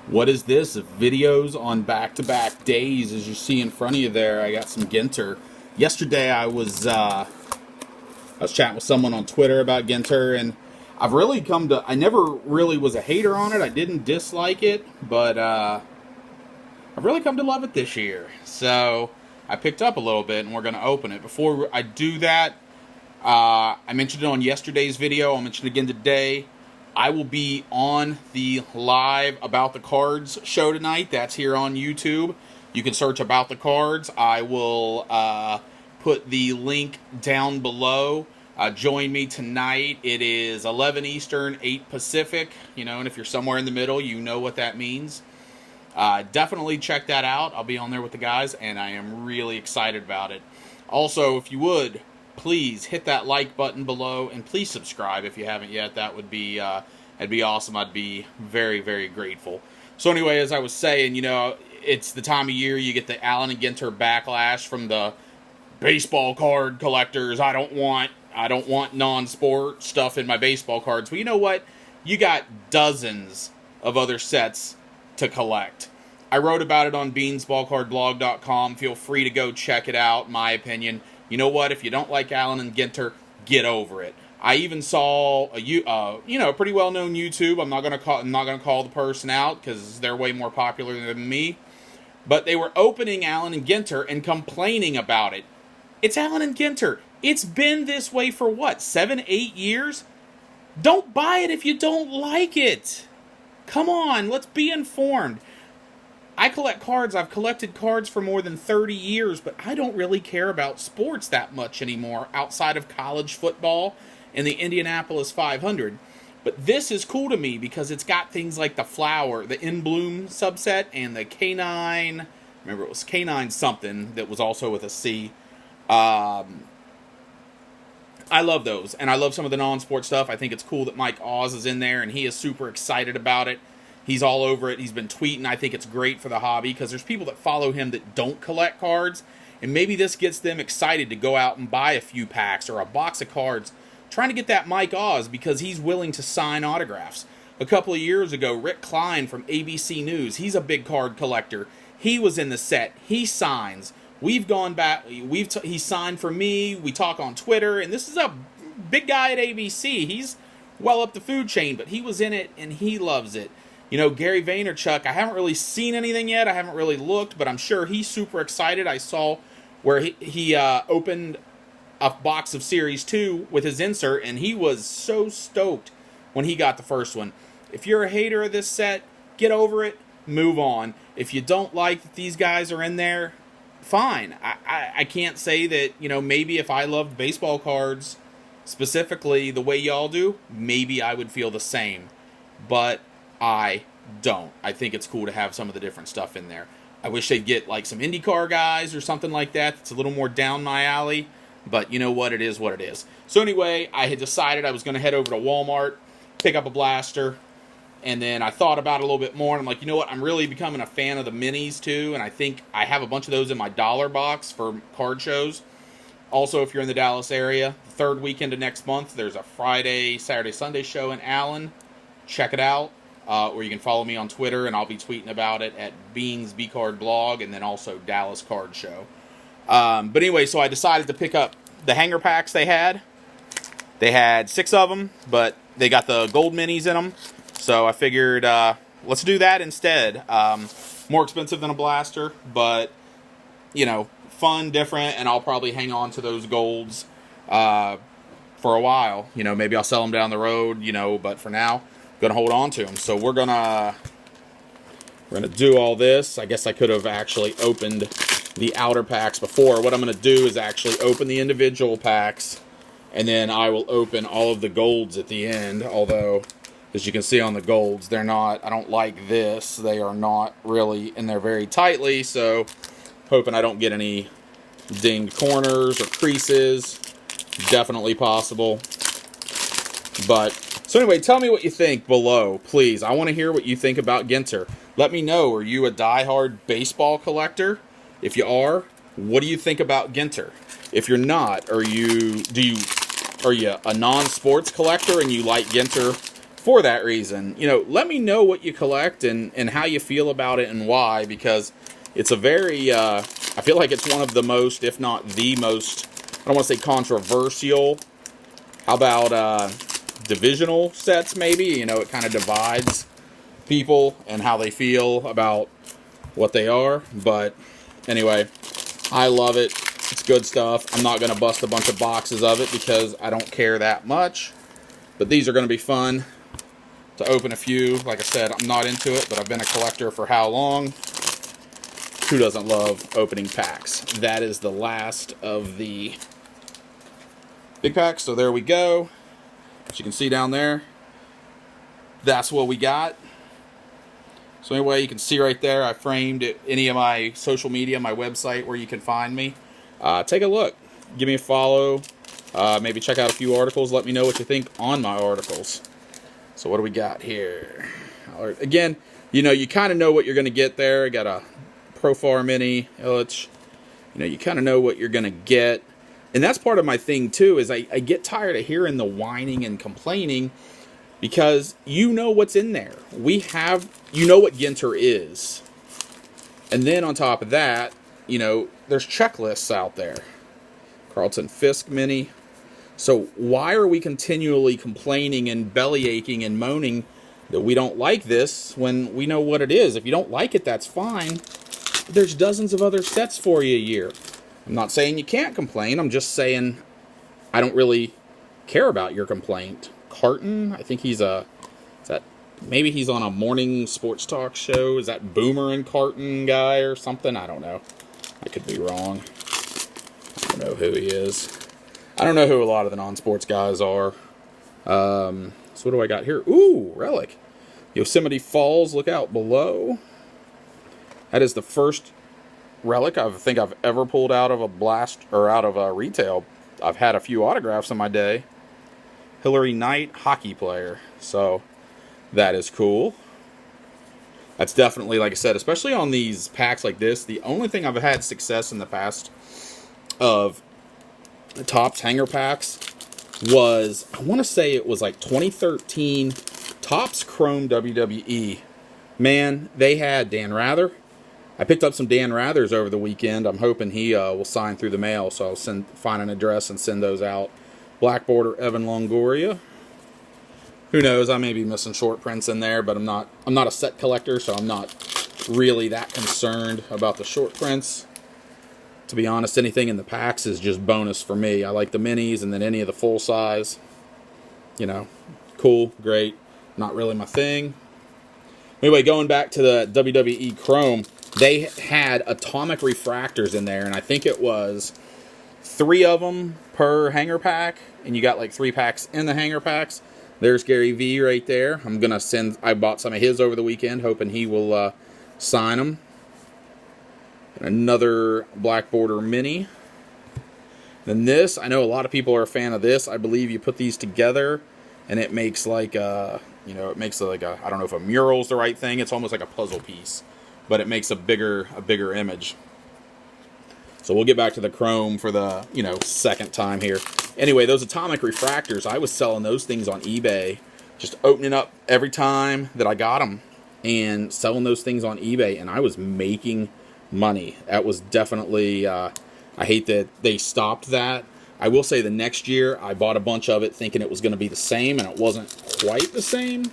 What is this? Videos on back-to-back days, as you see in front of you there. I got some Ginter. Yesterday I was chatting with someone on Twitter about Ginter, and I've really come to, I never really was a hater on it. I didn't dislike it, but I've really come to love it this year. So I picked up a little bit, and we're going to open it. Before I do that, I mentioned it on yesterday's video. I'll mention it again today. I will be on the live About the Cards show tonight. That's here on YouTube. You can search About the Cards. I will put the link down below. Join me tonight. It is 11 Eastern, 8 Pacific. You know, and if you're somewhere in the middle, you know what that means. Definitely check that out. I'll be on there with the guys, and I am really excited about it. Also, if you would, please hit that like button below, and please subscribe if you haven't yet. That would be that'd be awesome. I'd be very, very grateful. So anyway, as I was saying, you know, it's the time of year you get the Allen and Ginter backlash from the baseball card collectors. I don't want non-sport stuff in my baseball cards. Well, you know what? You got dozens of other sets to collect. I wrote about it on beansballcardblog.com. Feel free to go check it out. My opinion. You know what? If you don't like Allen and Ginter, get over it. I even saw a pretty well-known YouTube. I'm not gonna call the person out because they're way more popular than me. But they were opening Allen and Ginter and complaining about it. It's Allen and Ginter. It's been this way for what, 7, 8 years? Don't buy it if you don't like it. Come on, let's be informed. I collect cards. I've collected cards for more than 30 years, but I don't really care about sports that much anymore outside of college football and the Indianapolis 500. But this is cool to me because it's got things like the Flower, the In Bloom subset, and the K9. Remember, it was K9 something that was also with a C. I love those, and I love some of the non-sport stuff. I think it's cool that Mike Oz is in there, and he is super excited about it. He's all over it. He's been tweeting. I think it's great for the hobby because there's people that follow him that don't collect cards, and maybe this gets them excited to go out and buy a few packs or a box of cards, trying to get that Mike Oz because he's willing to sign autographs. A couple of years ago, Rick Klein from ABC News, he's a big card collector. He was in the set. He signs. We've gone back. He signed for me. We talk on Twitter, and this is a big guy at ABC. He's well up the food chain, but he was in it, and he loves it. You know, Gary Vaynerchuk, I haven't really seen anything yet. I haven't really looked, but I'm sure he's super excited. I saw where he opened a box of Series 2 with his insert, and he was so stoked when he got the first one. If you're a hater of this set, get over it, move on. If you don't like that these guys are in there, fine. I can't say that, you know, maybe if I loved baseball cards specifically the way y'all do, maybe I would feel the same. But I don't. I think it's cool to have some of the different stuff in there. I wish they'd get like some IndyCar guys or something like that. It's a little more down my alley. But you know what? It is what it is. So anyway, I had decided I was going to head over to Walmart, pick up a blaster. And then I thought about it a little bit more. And I'm like, you know what? I'm really becoming a fan of the minis too. And I think I have a bunch of those in my dollar box for card shows. Also, if you're in the Dallas area, the third weekend of next month, there's a Friday, Saturday, Sunday show in Allen. Check it out. Or you can follow me on Twitter, and I'll be tweeting about it at Beans B Card Blog, and then also Dallas Card Show. But anyway, so I decided to pick up the hanger packs they had. They had 6 of them, but they got the gold minis in them. So I figured, let's do that instead. More expensive than a blaster, but, you know, fun, different, and I'll probably hang on to those golds for a while. You know, maybe I'll sell them down the road, you know, but for now, gonna hold on to them. So we're gonna do all this. I guess I could have actually opened the outer packs before. What I'm gonna do is actually open the individual packs, and then I will open all of the golds at the end. Although, as you can see on the golds, they're not, I don't like this. They are not really in there very tightly, so hoping I don't get any dinged corners or creases. Definitely possible. But so anyway, tell me what you think below, please. I want to hear what you think about Ginter. Let me know, are you a diehard baseball collector? If you are, what do you think about Ginter? If you're not, are you a non-sports collector and you like Ginter for that reason. Let me know what you collect and how you feel about it and why, because it's a very, I feel like it's one of the most, if not the most, I don't want to say controversial. How about divisional sets, maybe? It kind of divides people and how they feel about what they are. But anyway, I love it. It's good stuff. I'm not going to bust a bunch of boxes of it because I don't care that much. But these are going to be fun to open a few. Like I said, I'm not into it, but I've been a collector for how long? Who doesn't love opening packs? That is the last of the big packs. So there we go. As you can see down there, that's what we got. So anyway, you can see right there, I framed it, any of my social media, my website where you can find me. Take a look. Give me a follow. Maybe check out a few articles. Let me know what you think on my articles. So what do we got here? Again, you kind of know what you're going to get there. I got a Profar Mini, Illich. You kind of know what you're going to get. And that's part of my thing, too, is I get tired of hearing the whining and complaining because you know what's in there. You know what Ginter is. And then on top of that, there's checklists out there. Carlton Fisk Mini. So why are we continually complaining and belly aching and moaning that we don't like this when we know what it is? If you don't like it, that's fine. There's dozens of other sets for you a year. I'm not saying you can't complain. I'm just saying I don't really care about your complaint. Carton, I think maybe he's on a morning sports talk show. Is that Boomer and Carton guy or something? I don't know. I could be wrong. I don't know who he is. I don't know who a lot of the non-sports guys are. So what do I got here? Ooh, relic. Yosemite Falls, look out below. That is the first relic I think I've ever pulled out of a blast or out of a retail. I've had a few autographs in my day. Hillary Knight, hockey player. So that is cool. That's definitely, like I said, especially on these packs like this, the only thing I've had success in the past of the Topps hanger packs was, I want to say it was like 2013 Topps Chrome WWE. Man, they had Dan Rather. I picked up some Dan Rathers over the weekend. I'm hoping he will sign through the mail, so I'll find an address and send those out. Black border Evan Longoria. Who knows? I may be missing short prints in there, but I'm not a set collector, so I'm not really that concerned about the short prints. To be honest, anything in the packs is just bonus for me. I like the minis and then any of the full size. Cool, great. Not really my thing. Anyway, going back to the WWE Chrome, they had atomic refractors in there, and I think it was 3 of them per hanger pack, and you got like 3 packs in the hanger packs. There's Gary V right there. I bought some of his over the weekend, hoping he will sign them. And another black border mini. Then this, I know a lot of people are a fan of this. I believe you put these together, and it makes like I don't know if a mural's the right thing. It's almost like a puzzle piece, but it makes a bigger image. So we'll get back to the Chrome for the, second time here. Anyway, those atomic refractors, I was selling those things on eBay, just opening up every time that I got them and selling those things on eBay, and I was making money. That was definitely, I hate that they stopped that. I will say the next year, I bought a bunch of it thinking it was going to be the same, and it wasn't quite the same.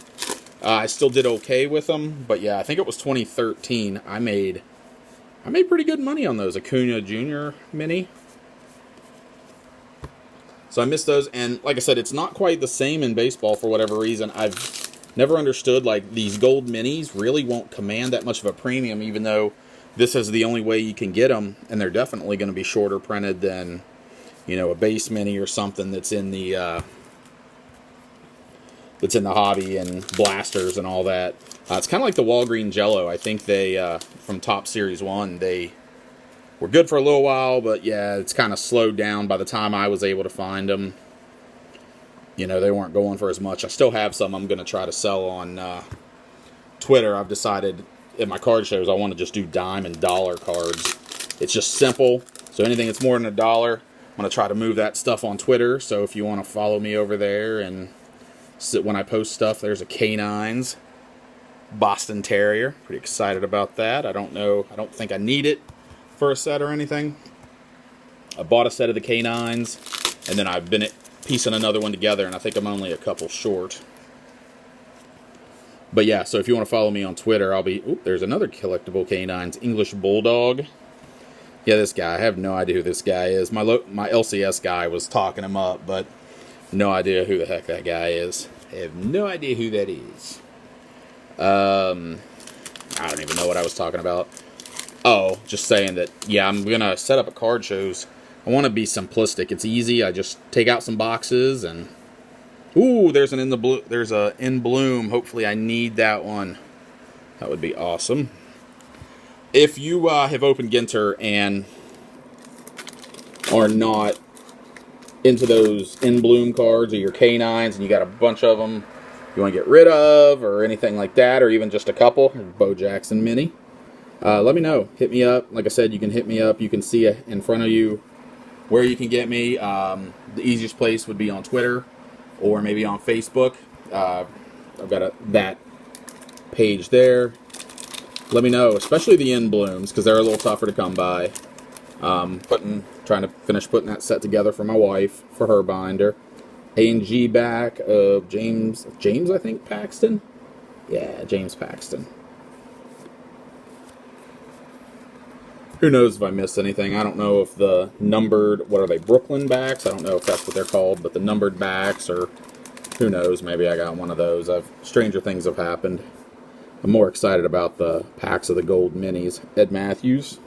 I still did okay with them, but yeah, I think it was 2013. I made pretty good money on those Acuna Jr. Mini. So I missed those, and like I said, it's not quite the same in baseball for whatever reason. I've never understood, like, these gold minis really won't command that much of a premium, even though this is the only way you can get them, and they're definitely going to be shorter printed than, a base mini or something that's in the hobby and blasters and all that. It's kind of like the Walgreen Jello. I think they, from Top Series 1, they were good for a little while, but yeah, it's kind of slowed down by the time I was able to find them. They weren't going for as much. I still have some I'm going to try to sell on Twitter. I've decided at my card shows I want to just do dime and dollar cards. It's just simple. So anything that's more than $1, I'm going to try to move that stuff on Twitter. So if you want to follow me over there and when I post stuff. There's a Canines Boston Terrier. Pretty excited about that. I don't think I need it for a set or anything. I bought a set of the Canines, and then I've been piecing another one together, and I think I'm only a couple short. But yeah, so if you want to follow me on Twitter, I'll be... Oop, there's another collectible Canines English Bulldog. Yeah, this guy. I have no idea who this guy is. My LCS guy was talking him up, but no idea who the heck that guy is. I have no idea who that is. I don't even know what I was talking about. Oh, just saying that, yeah, I'm going to set up a card shows. I want to be simplistic. It's easy. I just take out some boxes and... Ooh, there's a In Bloom. Hopefully I need that one. That would be awesome. If you have opened Ginter and are not into those In Bloom cards or your Canines and you got a bunch of them you want to get rid of or anything like that, or even just a couple, Bo Jackson Mini, let me know. Hit me up. Like I said, you can hit me up. You can see in front of you where you can get me. The easiest place would be on Twitter or maybe on Facebook. I've got that page there. Let me know, especially the In Blooms, because they're a little tougher to come by. Trying to finish putting that set together for my wife, for her binder. A&G back of James, I think, Paxton? Yeah, James Paxton. Who knows if I missed anything. I don't know if the numbered, what are they, Brooklyn backs? I don't know if that's what they're called, but the numbered backs, or who knows, maybe I got one of those. Stranger things have happened. I'm more excited about the packs of the gold minis. Ed Matthews.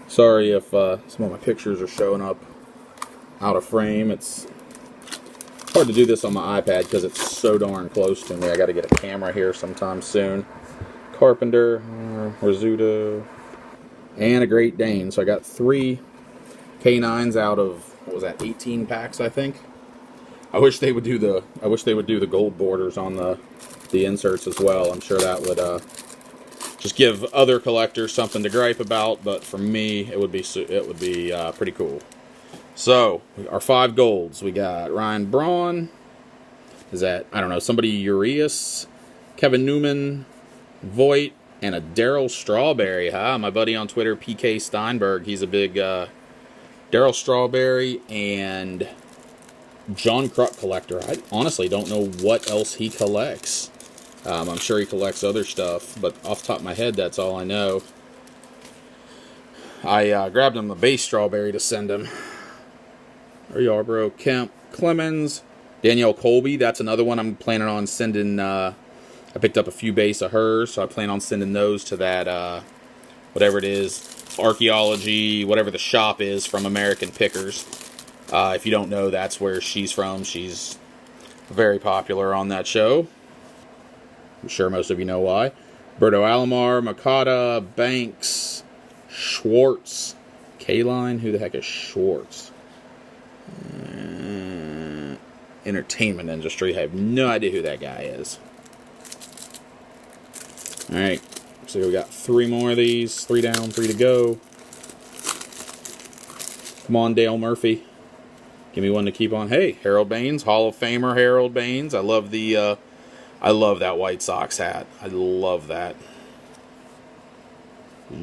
Sorry if some of my pictures are showing up out of frame. It's hard to do this on my iPad because it's so darn close to me. I got to get a camera here sometime soon. Carpenter, Rizzuto, and a Great Dane. So I got 3 Canines out of, what was that, 18 packs, I think. I wish they would do the gold borders on the inserts as well. I'm sure that would just give other collectors something to gripe about, but for me, it would be pretty cool. So, our 5 golds. We got Ryan Braun. Is that, I don't know, somebody Urias, Kevin Newman, Voigt, and a Darryl Strawberry. My buddy on Twitter, PK Steinberg, he's a big Darryl Strawberry and John Kruk collector. I honestly don't know what else he collects. I'm sure he collects other stuff, but off the top of my head, that's all I know. I grabbed him a base Strawberry to send him. There you are, bro. Kemp, Clemens, Danielle Colby. That's another one I'm planning on sending. I picked up a few base of hers, so I plan on sending those to that, whatever it is, Archaeology, whatever the shop is from American Pickers. If you don't know, that's where she's from. She's very popular on that show. I'm sure most of you know why. Berto Alomar, Makata, Banks, Schwartz, K-Line. Who the heck is Schwartz? Entertainment industry. I have no idea who that guy is. Alright, so we got 3 more of these. 3 down, 3 to go. Come on, Dale Murphy. Give me one to keep on. Hey, Harold Baines, Hall of Famer Harold Baines. I love that White Sox hat. I love that.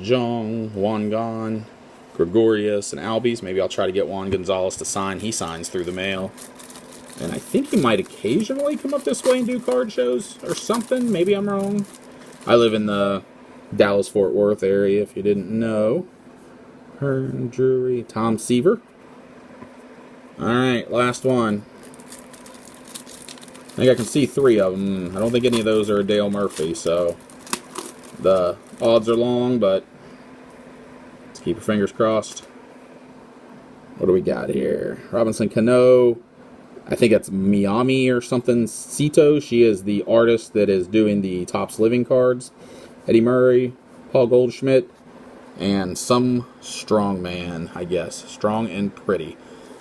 Jong, Wangan, Gregorius, and Albies. Maybe I'll try to get Juan Gonzalez to sign. He signs through the mail. And I think he might occasionally come up this way and do card shows or something. Maybe I'm wrong. I live in the Dallas-Fort Worth area, if you didn't know. Hearn, Drury, Tom Seaver. Alright, last one. I think I can see 3 of them. I don't think any of those are a Dale Murphy, so the odds are long, but let's keep your fingers crossed. What do we got here? Robinson Cano. I think that's Miami or something. Sito. She is the artist that is doing the Topps Living cards. Eddie Murray, Paul Goldschmidt, and some strong man, I guess. Strong and pretty.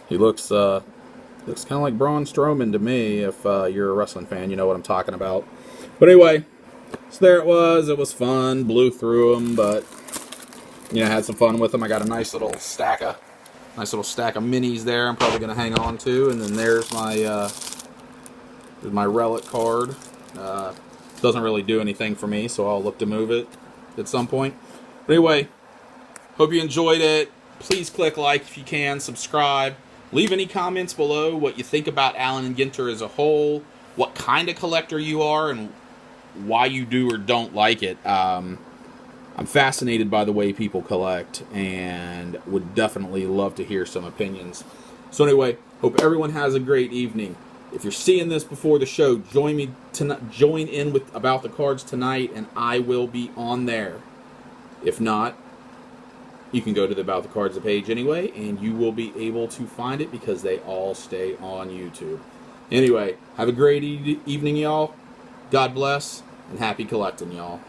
He looks kind of like Braun Strowman to me. If you're a wrestling fan, you know what I'm talking about. But anyway, so there it was. It was fun. Blew through them, but I had some fun with them. I got a nice little stack of minis there. I'm probably going to hang on to. And then there's my There's my relic card. Doesn't really do anything for me, so I'll look to move it at some point. But anyway, hope you enjoyed it. Please click like if you can, subscribe. Leave any comments below what you think about Allen and Ginter as a whole, what kind of collector you are, and why you do or don't like it. I'm fascinated by the way people collect and would definitely love to hear some opinions. So anyway, hope everyone has a great evening. If you're seeing this before the show, join in with About the Cards tonight, and I will be on there. If not, you can go to the About the Cards page anyway, and you will be able to find it because they all stay on YouTube. Anyway, have a great evening, y'all. God bless, and happy collecting, y'all.